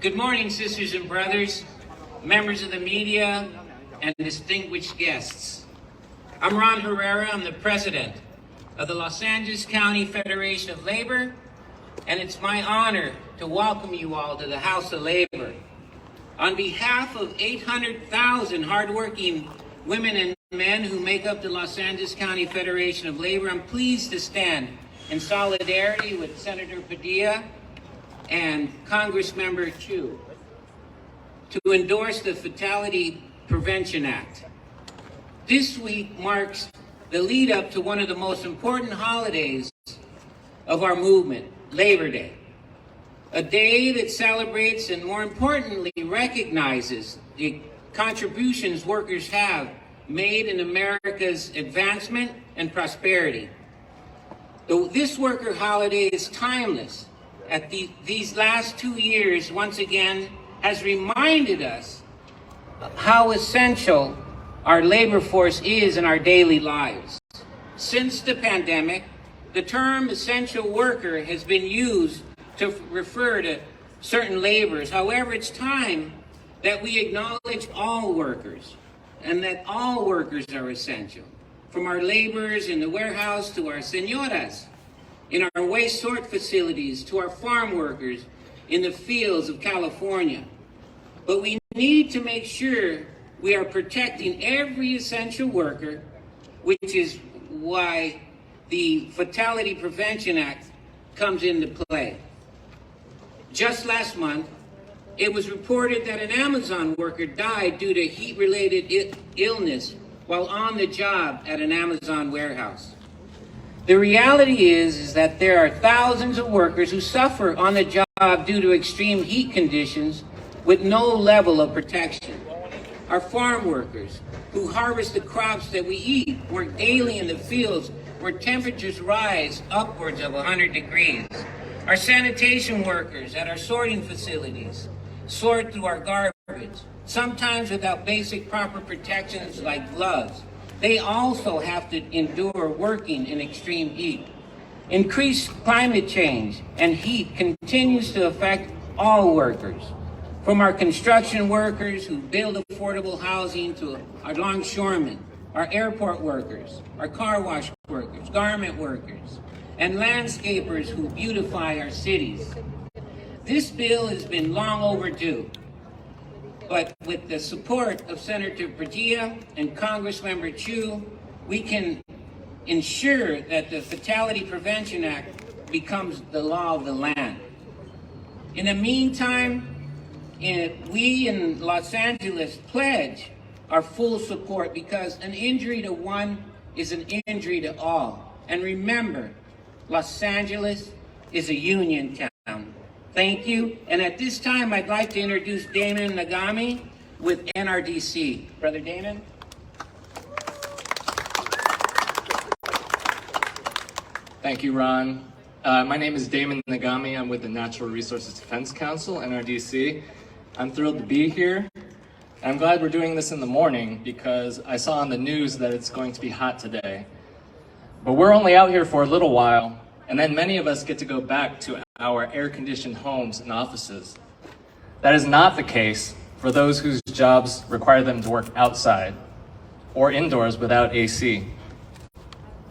Good morning, sisters and brothers, members of the media, and distinguished guests. I'm Ron Herrera. I'm the president of the Los Angeles County Federation of Labor, and it's my honor to welcome you all to the House of Labor. On behalf of 800,000 hardworking women and men who make up the Los Angeles County Federation of Labor, I'm pleased to stand in solidarity with Senator Padilla and Congresswoman Chu to endorse the Fatality Prevention Act. This week marks the lead up to one of the most important holidays of our movement, Labor Day. A day that celebrates and, more importantly, recognizes the contributions workers have made in America's advancement and prosperity. This worker holiday is timeless. These last 2 years, once again, has reminded us how essential our labor force is in our daily lives. Since the pandemic, the term essential worker has been used to refer to certain laborers. However, it's time that we acknowledge all workers and that all workers are essential, from our laborers in the warehouse to our señoras in our waste sort facilities to our farm workers in the fields of California. But we need to make sure we are protecting every essential worker, which is why the Fatality Prevention Act comes into play. Just last month, it was reported that an Amazon worker died due to heat-related illness while on the job at an Amazon warehouse. The reality is that there are thousands of workers who suffer on the job due to extreme heat conditions with no level of protection. Our farm workers who harvest the crops that we eat work daily in the fields where temperatures rise upwards of 100 degrees. Our sanitation workers at our sorting facilities sort through our garbage, sometimes without basic proper protections like gloves. They also have to endure working in extreme heat. Increased climate change and heat continues to affect all workers, from our construction workers who build affordable housing to our longshoremen, our airport workers, our car wash workers, garment workers, and landscapers who beautify our cities. This bill has been long overdue, but with the support of Senator Padilla and Congresswoman Chu, we can ensure that the Fatality Prevention Act becomes the law of the land. In the meantime, we in Los Angeles pledge our full support, because an injury to one is an injury to all. And remember, Los Angeles is a union town. Thank you. And at this time, I'd like to introduce Damon Nagami with NRDC. Brother Damon. Thank you, Ron. My name is Damon Nagami. I'm with the Natural Resources Defense Council, NRDC. I'm thrilled to be here. I'm glad we're doing this in the morning because I saw on the news that it's going to be hot today. But we're only out here for a little while, and then many of us get to go back to our air-conditioned homes and offices. That is not the case for those whose jobs require them to work outside or indoors without AC.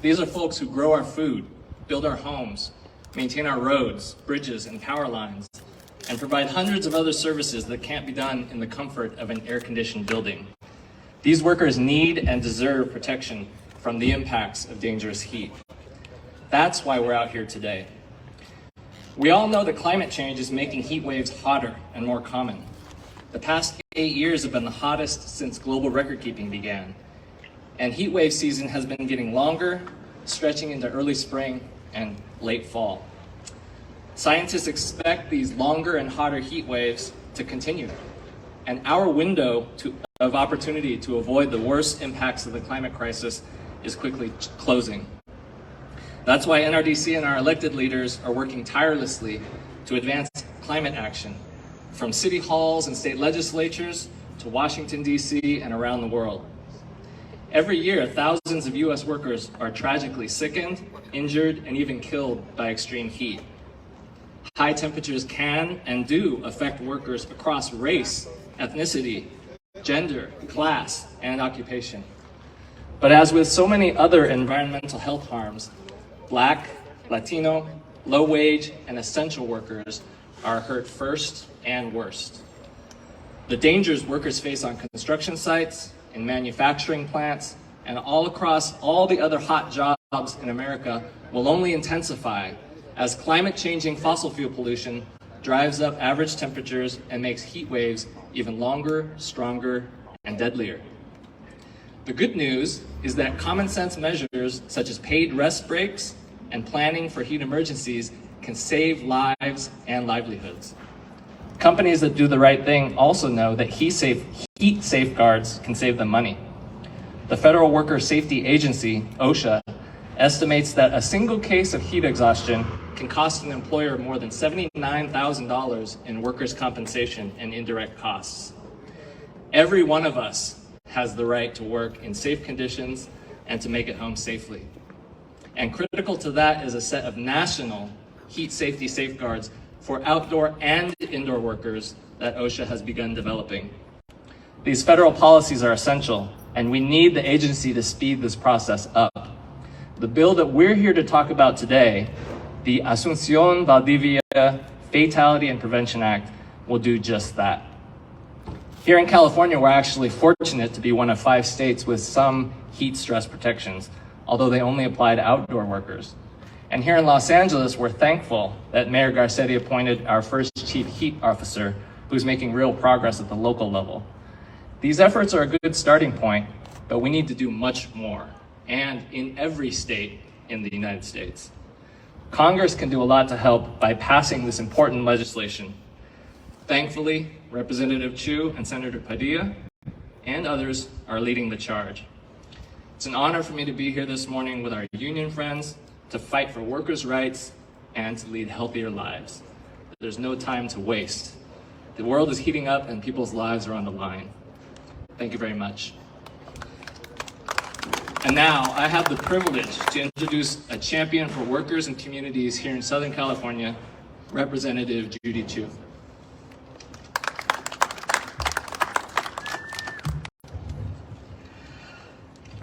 These are folks who grow our food, build our homes, maintain our roads, bridges, and power lines, and provide hundreds of other services that can't be done in the comfort of an air-conditioned building. These workers need and deserve protection from the impacts of dangerous heat. That's why we're out here today. We all know that climate change is making heat waves hotter and more common. The past 8 years have been the hottest since global record keeping began. And heat wave season has been getting longer, stretching into early spring and late fall. Scientists expect these longer and hotter heat waves to continue. And our window of opportunity to avoid the worst impacts of the climate crisis is quickly closing. That's why NRDC and our elected leaders are working tirelessly to advance climate action, from city halls and state legislatures to Washington, D.C. and around the world. Every year, thousands of U.S. workers are tragically sickened, injured, and even killed by extreme heat. High temperatures can and do affect workers across race, ethnicity, gender, class, and occupation. But as with so many other environmental health harms, Black, Latino, low-wage, and essential workers are hurt first and worst. The dangers workers face on construction sites, in manufacturing plants, and all across all the other hot jobs in America will only intensify as climate-changing fossil fuel pollution drives up average temperatures and makes heat waves even longer, stronger, and deadlier. The good news is that common sense measures such as paid rest breaks and planning for heat emergencies can save lives and livelihoods. Companies that do the right thing also know that heat safeguards can save them money. The Federal Worker Safety Agency, OSHA, estimates that a single case of heat exhaustion can cost an employer more than $79,000 in workers' compensation and indirect costs. Every one of us has the right to work in safe conditions and to make it home safely. And critical to that is a set of national heat safety safeguards for outdoor and indoor workers that OSHA has begun developing. These federal policies are essential, and we need the agency to speed this process up. The bill that we're here to talk about today, the Asunción Valdivia Fatality and Prevention Act, will do just that. Here in California, we're actually fortunate to be one of 5 states with some heat stress protections, although they only apply to outdoor workers. And here in Los Angeles, we're thankful that Mayor Garcetti appointed our first chief heat officer, who's making real progress at the local level. These efforts are a good starting point, but we need to do much more, and in every state in the United States. Congress can do a lot to help by passing this important legislation. Thankfully, Representative Chu and Senator Padilla and others are leading the charge. It's an honor for me to be here this morning with our union friends to fight for workers' rights and to lead healthier lives. There's no time to waste. The world is heating up and people's lives are on the line. Thank you very much. And now I have the privilege to introduce a champion for workers and communities here in Southern California, Representative Judy Chu.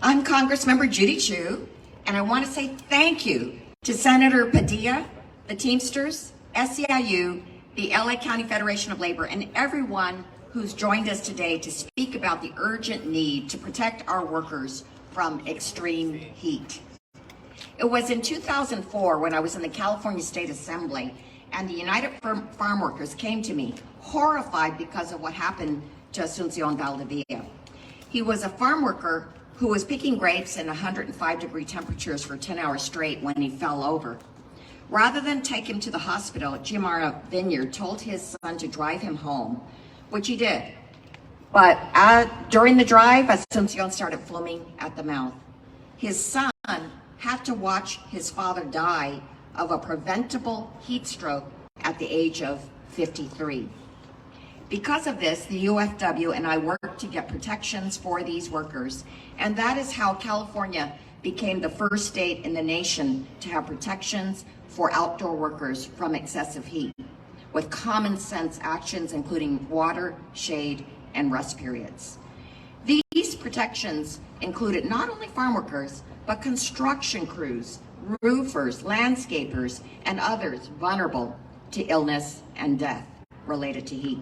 I'm Congressmember Judy Chu, and I want to say thank you to Senator Padilla, the Teamsters, SEIU, the LA County Federation of Labor, and everyone who's joined us today to speak about the urgent need to protect our workers from extreme heat. It was in 2004 when I was in the California State Assembly and the United Farm Workers came to me horrified because of what happened to Asunción Valdivia. He was a farm worker who was picking grapes in 105-degree temperatures for 10 hours straight when he fell over. Rather than take him to the hospital, Giamara Vineyard told his son to drive him home, which he did. But during the drive, Asunción started foaming at the mouth. His son had to watch his father die of a preventable heat stroke at the age of 53. Because of this, the UFW and I worked to get protections for these workers, and that is how California became the first state in the nation to have protections for outdoor workers from excessive heat, with common sense actions including water, shade, and rest periods. These protections included not only farm workers, but construction crews, roofers, landscapers, and others vulnerable to illness and death related to heat.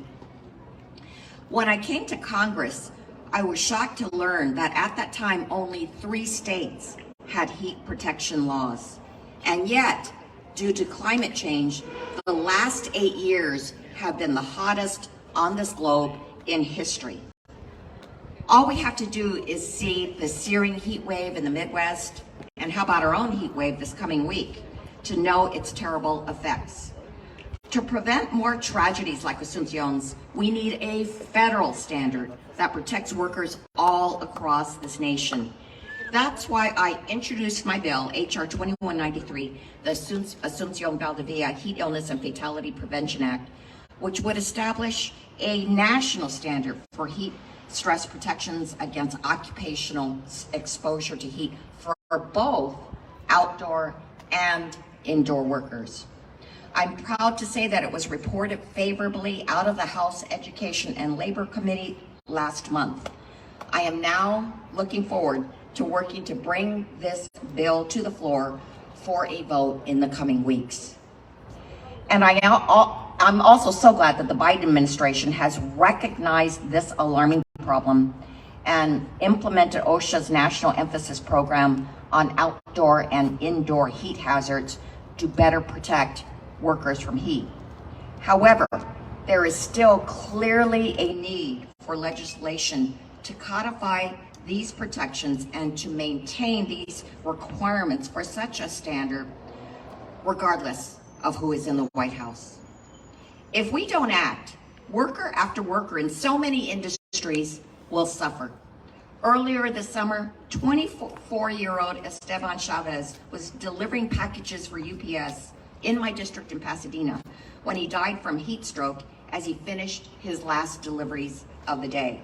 When I came to Congress, I was shocked to learn that at that time only 3 states had heat protection laws. And yet, due to climate change, the last 8 years have been the hottest on this globe in history. All we have to do is see the searing heat wave in the Midwest, and how about our own heat wave this coming week, to know its terrible effects. To prevent more tragedies like Asunción's, we need a federal standard that protects workers all across this nation. That's why I introduced my bill, H.R. 2193, the Asunción Valdivia Heat Illness and Fatality Prevention Act, which would establish a national standard for heat stress protections against occupational exposure to heat for both outdoor and indoor workers. I'm proud to say that it was reported favorably out of the House Education and Labor Committee last month. I am now looking forward to working to bring this bill to the floor for a vote in the coming weeks. And I'm also so glad that the Biden administration has recognized this alarming problem and implemented OSHA's national emphasis program on outdoor and indoor heat hazards to better protect workers from heat. However, there is still clearly a need for legislation to codify these protections and to maintain these requirements for such a standard, regardless of who is in the White House. If we don't act, worker after worker in so many industries will suffer. Earlier this summer, 24-year-old Esteban Chavez was delivering packages for UPS in my district in Pasadena when he died from heat stroke as he finished his last deliveries of the day.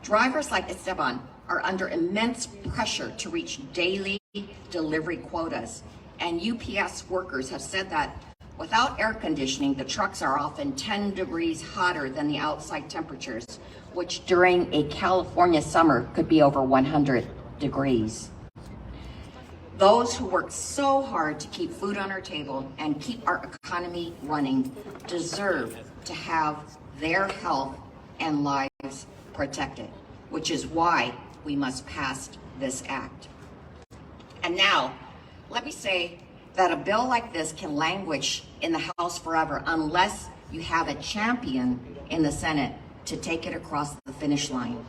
Drivers like Esteban are under immense pressure to reach daily delivery quotas, and UPS workers have said that without air conditioning, the trucks are often 10 degrees hotter than the outside temperatures, which during a California summer could be over 100 degrees. Those who work so hard to keep food on our table and keep our economy running deserve to have their health and lives protected, which is why we must pass this act. And now, let me say that a bill like this can languish in the House forever unless you have a champion in the Senate to take it across the finish line.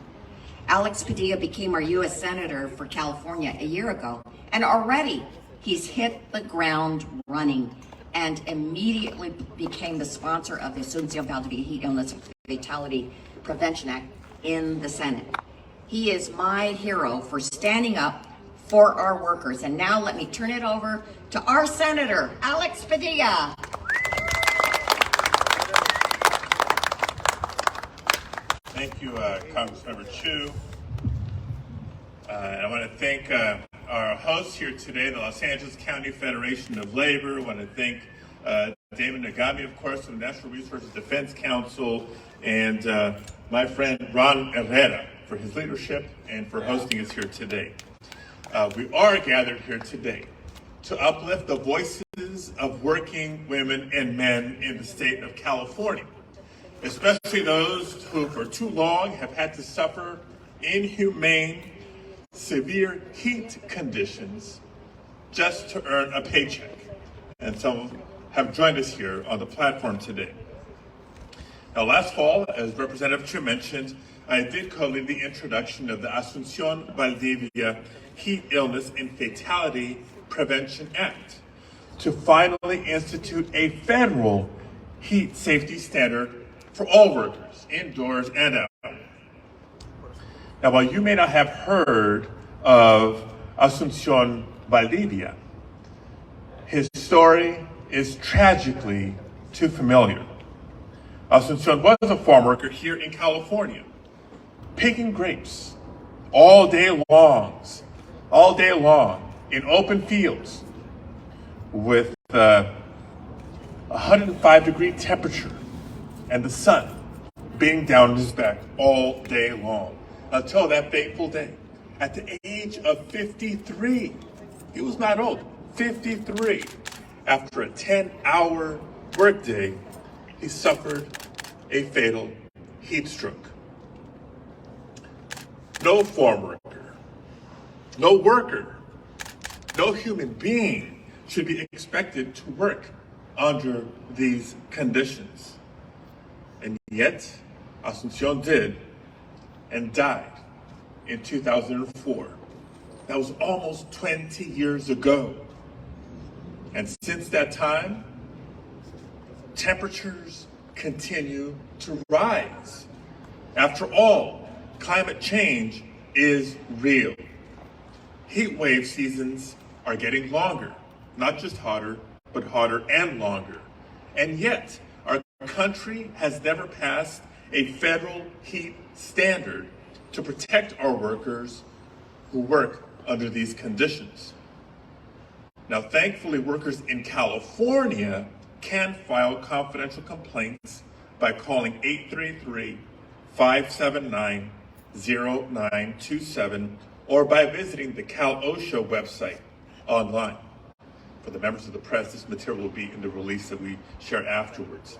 Alex Padilla became our U.S. Senator for California a year ago, and already he's hit the ground running and immediately became the sponsor of the Asunción Valdivia Heat Illness Fatality Prevention Act in the Senate. He is my hero for standing up for our workers. And now let me turn it over to our Senator, Alex Padilla. Thank you, Congressmember Chu. I want to thank our hosts here today, the Los Angeles County Federation of Labor. I want to thank Damon Nagami, of course, from the National Resources Defense Council, and my friend Ron Herrera for his leadership and for hosting us here today. We are gathered here today to uplift the voices of working women and men in the state of California, especially those who for too long have had to suffer inhumane, severe heat conditions just to earn a paycheck. And some have joined us here on the platform today. Now, last fall, as Representative Chu mentioned, I did co-lead the introduction of the Asunción Valdivia Heat Illness and Fatality Prevention Act to finally institute a federal heat safety standard for all workers, indoors and out. Now, while you may not have heard of Asunción Valdivia, his story is tragically too familiar. Asunción was a farm worker here in California, picking grapes all day long in open fields with 105-degree temperature and the sun beating down on his back all day long until that fateful day. At the age of 53, he was not old, 53, after a 10-hour workday, he suffered a fatal heat stroke. No farm worker, no worker, no human being should be expected to work under these conditions. And yet, Asunción did and died in 2004. That was almost 20 years ago. And since that time, temperatures continue to rise. After all, climate change is real. Heat wave seasons are getting longer, not just hotter, but hotter and longer. And yet, our country has never passed a federal heat standard to protect our workers who work under these conditions. Now, thankfully, workers in California can file confidential complaints by calling 833-579-0927 or by visiting the Cal OSHA website online. For the members of the press, this material will be in the release that we share afterwards.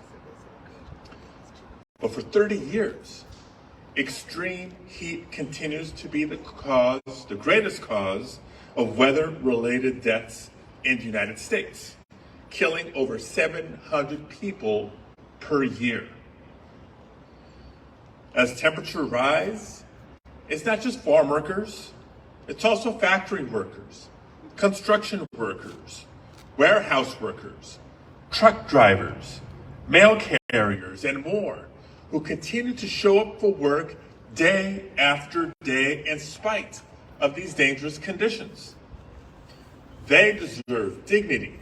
But for 30 years, extreme heat continues to be the greatest cause of weather-related deaths in the United States, killing over 700 people per year. As temperatures rise, it's not just farm workers, it's also factory workers, construction workers, warehouse workers, truck drivers, mail carriers, and more, who continue to show up for work day after day in spite of these dangerous conditions. They deserve dignity.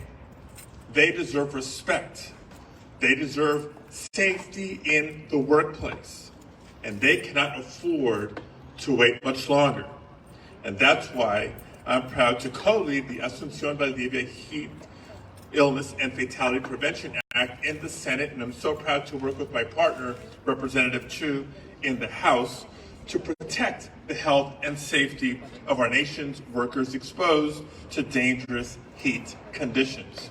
They deserve respect. They deserve safety in the workplace. And they cannot afford to wait much longer. And that's why I'm proud to co-lead the Asunción Valdivia Heat, Illness, and Fatality Prevention Act in the Senate, and I'm so proud to work with my partner, Representative Chu, in the House to protect the health and safety of our nation's workers exposed to dangerous heat conditions.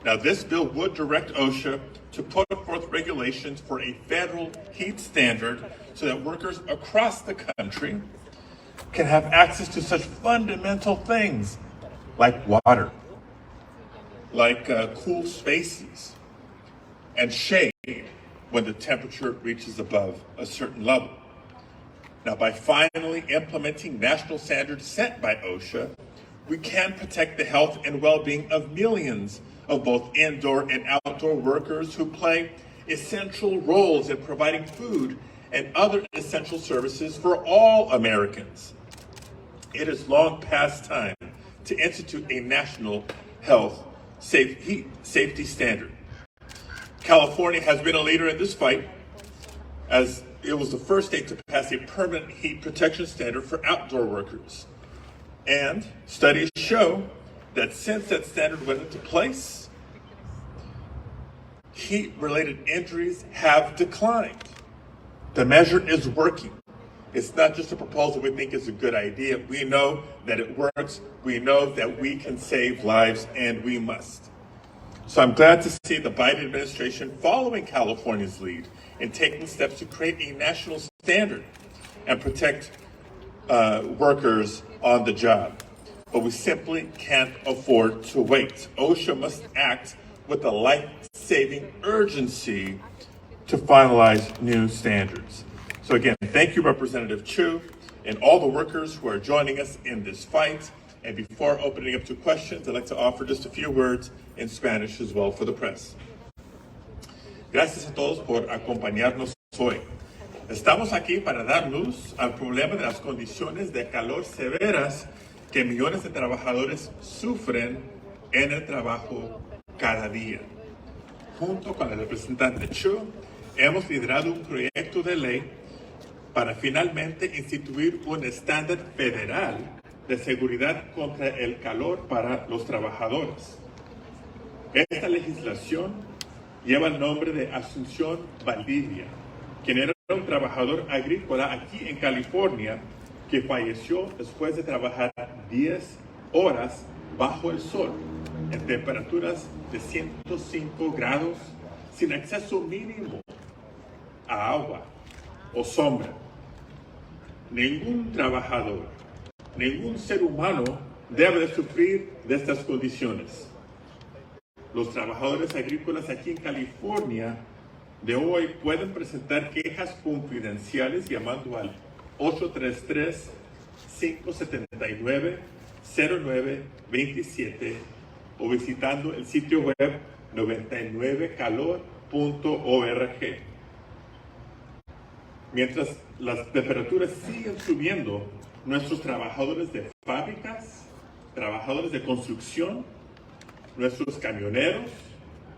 Now, this bill would direct OSHA to put forth regulations for a federal heat standard so that workers across the country can have access to such fundamental things like water, like cool spaces, and shade when the temperature reaches above a certain level. Now, by finally implementing national standards set by OSHA, we can protect the health and well-being of millions of both indoor and outdoor workers who play essential roles in providing food and other essential services for all Americans. It is long past time to institute a national health safety standard. California has been a leader in this fight, as it was the first state to pass a permanent heat protection standard for outdoor workers. And studies show that since that standard went into place, heat-related injuries have declined. The measure is working. It's not just a proposal we think is a good idea. We know that it works. We know that we can save lives, and we must. So I'm glad to see the Biden administration following California's lead in taking steps to create a national standard and protect workers on the job. But we simply can't afford to wait. OSHA must act with a life-saving urgency to finalize new standards. So again, thank you, Representative Chu, and all the workers who are joining us in this fight. And before opening up to questions, I'd like to offer just a few words in Spanish as well for the press. Gracias a todos por acompañarnos hoy. Estamos aquí para dar luz al problema de las condiciones de calor severas que millones de trabajadores sufren en el trabajo cada día. Junto con el representante Chu, hemos liderado un proyecto de ley para finalmente instituir un estándar federal de seguridad contra el calor para los trabajadores. Esta legislación lleva el nombre de Asunción Valdivia, quien era un trabajador agrícola aquí en California que falleció después de trabajar 10 horas bajo el sol en temperaturas de 105 grados sin acceso mínimo a agua o sombra. Ningún trabajador, ningún ser humano debe de sufrir de estas condiciones. Los trabajadores agrícolas aquí en California de hoy pueden presentar quejas confidenciales llamando al 833-579-0927 o visitando el sitio web 99calor.org. Mientras las temperaturas siguen subiendo, nuestros trabajadores de fábricas, trabajadores de construcción, nuestros camioneros,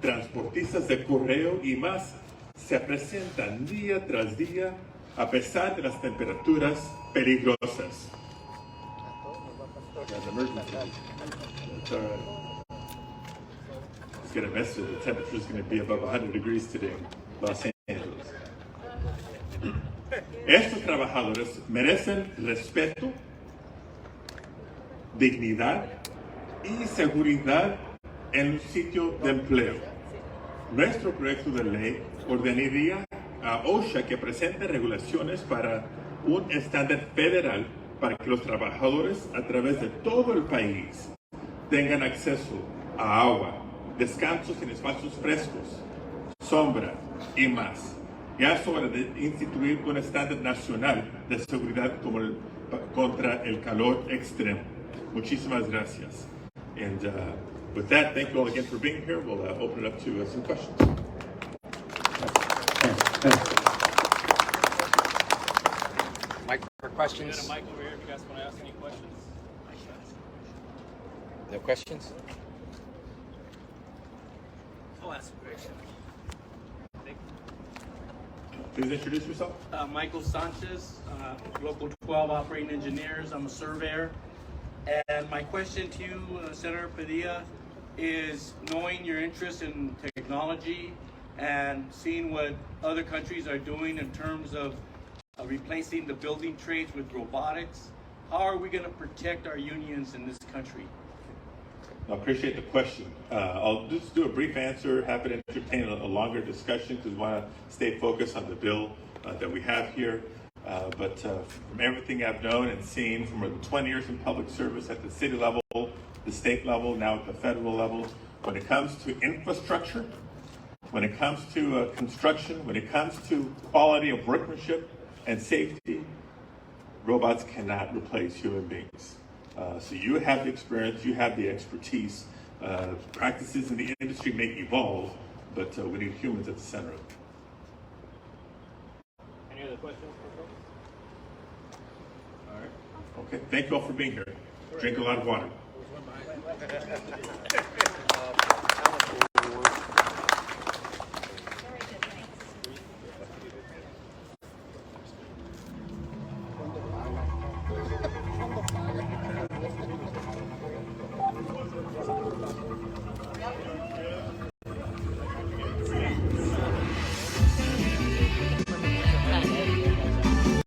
transportistas de correo y más se presentan día tras día a pesar de las temperaturas peligrosas. It's going to miss it. The temperature is going to be above 100 degrees today in Los Angeles. Estos trabajadores merecen respeto, dignidad y seguridad en un sitio de empleo. Nuestro proyecto de ley ordenaría a OSHA que presente regulaciones para un estándar federal para que los trabajadores a través de todo el país tengan acceso a agua, descansos en espacios frescos, sombra y más. Ya es hora de instituir un estándar nacional de seguridad contra el calor extremo. Muchísimas gracias. And with that, thank you all again for being here. We'll open it up to some questions. Mike, for questions? Got a mic over here if you guys want to ask any questions. No questions? I'll ask a question. Please introduce yourself. Michael Sanchez, Local 12 Operating Engineers. I'm a surveyor. And my question to you, Senator Padilla, is knowing your interest in technology and seeing what other countries are doing in terms of replacing the building trades with robotics, how are we going to protect our unions in this country? I appreciate the question. I'll just do a brief answer, happy to entertain a longer discussion because we want to stay focused on the bill that we have here. But from everything I've known and seen from more than 20 years in public service at the city level, the state level, now at the federal level, when it comes to infrastructure, when it comes to construction, when it comes to quality of workmanship and safety, robots cannot replace human beings. So you have the experience, you have the expertise. Practices in the industry may evolve, but we need humans at the center of it. Any other questions? All right. Okay. Thank you all for being here. Drink a lot of water.